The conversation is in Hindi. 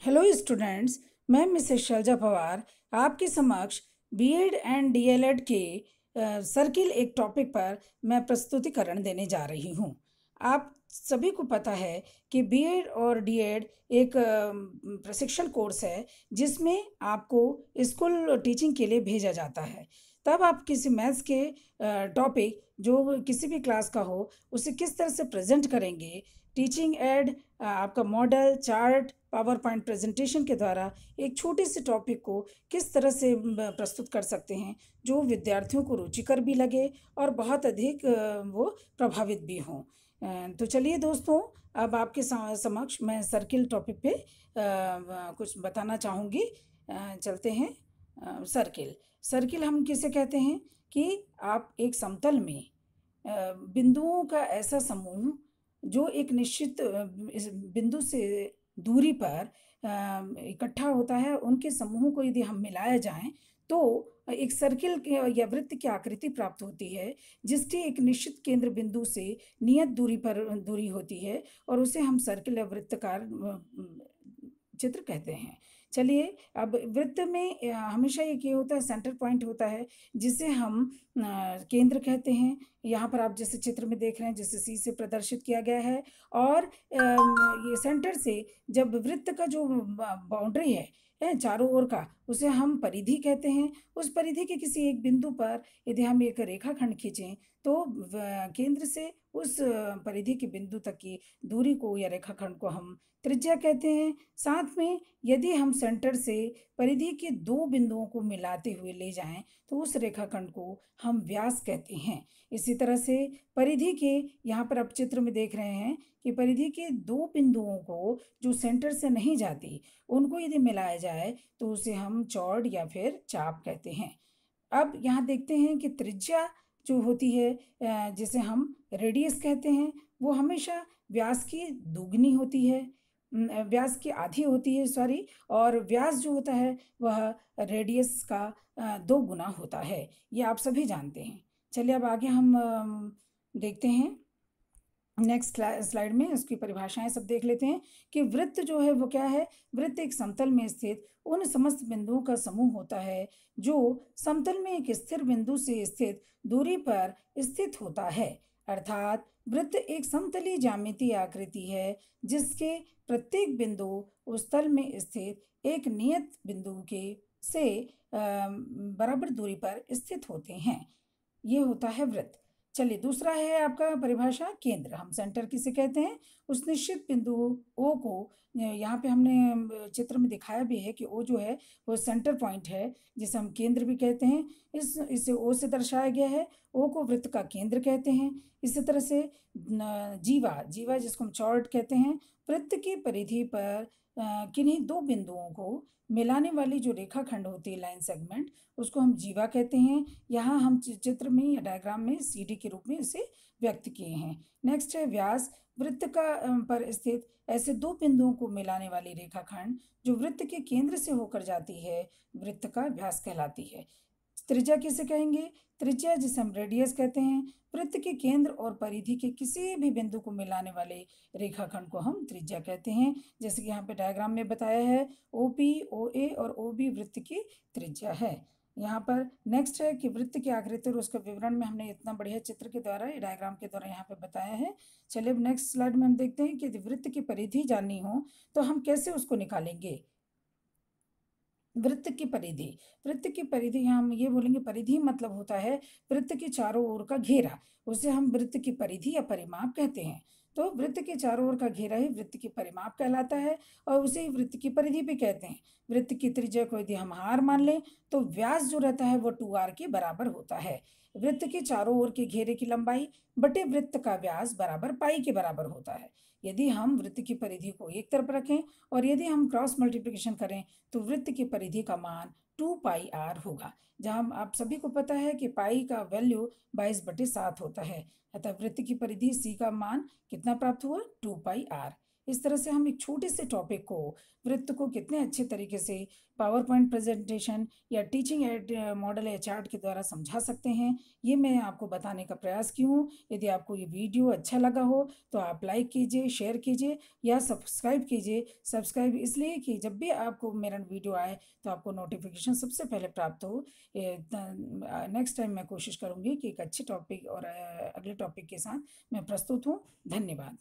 हेलो स्टूडेंट्स, मैं मिसेस शैलजा पवार आपके समक्ष बीएड एंड डीएलएड के सर्किल एक टॉपिक पर मैं प्रस्तुतिकरण देने जा रही हूँ। आप सभी को पता है कि बीएड और डीएड एक प्रशिक्षण कोर्स है जिसमें आपको स्कूल टीचिंग के लिए भेजा जाता है। तब आप किसी मैथ्स के टॉपिक जो किसी भी क्लास का हो उसे किस तरह से प्रेजेंट करेंगे, टीचिंग एड आपका model chart power point presentation के द्वारा एक छोटे से टॉपिक को किस तरह से प्रस्तुत कर सकते हैं जो विद्यार्थियों को रुचिकर भी लगे और बहुत अधिक वो प्रभावित भी हों। तो चलिए दोस्तों, अब आपके समक्ष मैं सर्किल टॉपिक पे कुछ बताना चाहूँगी। चलते हैं। सर्किल सर्किल हम किसे कहते हैं कि आप एक समतल में बिंदुओं का ऐसा समूह जो एक निश्चित इस बिंदु से दूरी पर इकट्ठा होता है, उनके समूहों को यदि हम मिलाया जाएं तो एक सर्किल या वृत्त की आकृति प्राप्त होती है जिसकी एक निश्चित केंद्र बिंदु से नियत दूरी पर दूरी होती है और उसे हम सर्किल या वृत्तकार चित्र कहते हैं। चलिए, अब वृत्त में हमेशा एक ये होता है, सेंटर पॉइंट होता है जिसे हम केंद्र कहते हैं। यहाँ पर आप जैसे चित्र में देख रहे हैं, जिसे सी से प्रदर्शित किया गया है। और ये सेंटर से जब वृत्त का जो बाउंड्री है चारों ओर का, उसे हम परिधि कहते हैं। उस परिधि के किसी एक बिंदु पर यदि हम एक रेखाखंड खींचें तो केंद्र से उस परिधि के बिंदु तक की दूरी को या रेखाखंड को हम त्रिज्या कहते हैं। साथ में यदि हम सेंटर से परिधि के दो बिंदुओं को मिलाते हुए ले जाएं तो उस रेखाखंड को हम व्यास कहते हैं। इसी तरह से परिधि के, यहाँ पर आप चित्र में देख रहे हैं कि परिधि के दो बिंदुओं को जो सेंटर से नहीं जाती उनको यदि मिलाया जाए तो उसे हम चौड़ या फिर चाप कहते हैं। अब यहाँ देखते हैं कि त्रिज्या जो होती है जिसे हम रेडियस कहते हैं, वो हमेशा व्यास की दुगनी होती है, व्यास की आधी होती है, सॉरी। और व्यास जो होता है वह रेडियस का 2 गुना होता है। ये आप सभी जानते हैं। चलिए, अब आगे हम देखते हैं। नेक्स्ट स्लाइड में इसकी परिभाषाएं सब देख लेते हैं कि वृत्त जो है वो क्या है। वृत्त एक समतल में स्थित उन समस्त बिंदुओं का समूह होता है जो समतल में एक स्थिर बिंदु से स्थित दूरी पर स्थित होता है। अर्थात वृत्त एक समतली ज्यामितीय आकृति है जिसके प्रत्येक बिंदु उस तल में स्थित एक नियत बिंदु के से बराबर दूरी पर स्थित होते हैं। ये होता है वृत्त। चलिए, दूसरा है आपका परिभाषा केंद्र। हम सेंटर किसे कहते हैं? उस निश्चित बिंदु ओ को, यहाँ पे हमने चित्र में दिखाया भी है कि ओ जो है वो सेंटर पॉइंट है जिसे हम केंद्र भी कहते हैं। इसे ओ से दर्शाया गया है। ओ को वृत्त का केंद्र कहते हैं। इसी तरह से जीवा जीवा जिसको हम चौर्ड कहते हैं, वृत्त की परिधि पर किन्हीं दो बिंदुओं को मिलाने वाली जो रेखाखंड होती है, लाइन सेगमेंट, उसको हम जीवा कहते हैं। यहाँ हम चित्र में या डायग्राम में सीडी के रूप में इसे व्यक्त किए हैं। नेक्स्ट है व्यास। वृत्त का पर स्थित ऐसे दो बिंदुओं को मिलाने वाली रेखाखंड जो वृत्त के केंद्र से होकर जाती है, वृत्त का व्यास कहलाती है। त्रिज्या किसे कहेंगे? त्रिज्या जिसे हम रेडियस कहते हैं, वृत्त के केंद्र और परिधि के किसी भी बिंदु को मिलाने वाले रेखाखंड को हम त्रिज्या कहते हैं। जैसे कि यहाँ पे डायग्राम में बताया है, ओपी, ओए और ओबी वृत्त की त्रिज्या है। यहाँ पर नेक्स्ट है कि वृत्त की आकृति और उसका विवरण में हमने इतना बढ़िया चित्र के द्वारा, डायग्राम के द्वारा यहाँ पे बताया है। चलिए, अब नेक्स्ट स्लाइड में हम देखते हैं कि यदि वृत्त की परिधि जाननी हो तो हम कैसे उसको निकालेंगे। वृत्त की परिधि, वृत्त की परिधि यहाँ हम ये बोलेंगे, परिधि मतलब होता है वृत्त के चारों ओर का घेरा। उसे हम वृत्त की परिधि या परिमाप कहते हैं। तो वृत्त के चारों ओर का घेरा ही वृत्त की परिमाप कहलाता है और उसे ही वृत्त की परिधि भी कहते हैं। वृत्त की त्रिज्या को यदि हम r मान लें तो व्यास जो रहता है वो 2r के बराबर होता है। वृत्त के चारों ओर के घेरे की लंबाई बटे वृत्त का व्यास बराबर पाई के बराबर होता है। यदि हम वृत्त की परिधि को एक तरफ रखें और यदि हम क्रॉस मल्टीप्लिकेशन करें तो वृत्त की परिधि का मान 2πr होगा, जहां आप सभी को पता है कि पाई का वैल्यू 22/7 होता है। अतः वृत्त की परिधि सी का मान कितना प्राप्त हुआ? 2πr। इस तरह से हम एक छोटे से टॉपिक को, वृत्त को कितने अच्छे तरीके से पावर पॉइंट प्रेजेंटेशन या टीचिंग एड मॉडल या चार्ट के द्वारा समझा सकते हैं, ये मैं आपको बताने का प्रयास की हूँ। यदि आपको ये वीडियो अच्छा लगा हो तो आप लाइक कीजिए, शेयर कीजिए या सब्सक्राइब कीजिए। सब्सक्राइब इसलिए कि जब भी आपको मेरा वीडियो आए तो आपको नोटिफिकेशन सबसे पहले प्राप्त हो। नेक्स्ट टाइम मैं कोशिश करूँगी कि एक अच्छे टॉपिक और अगले टॉपिक के साथ मैं प्रस्तुत हूँ। धन्यवाद।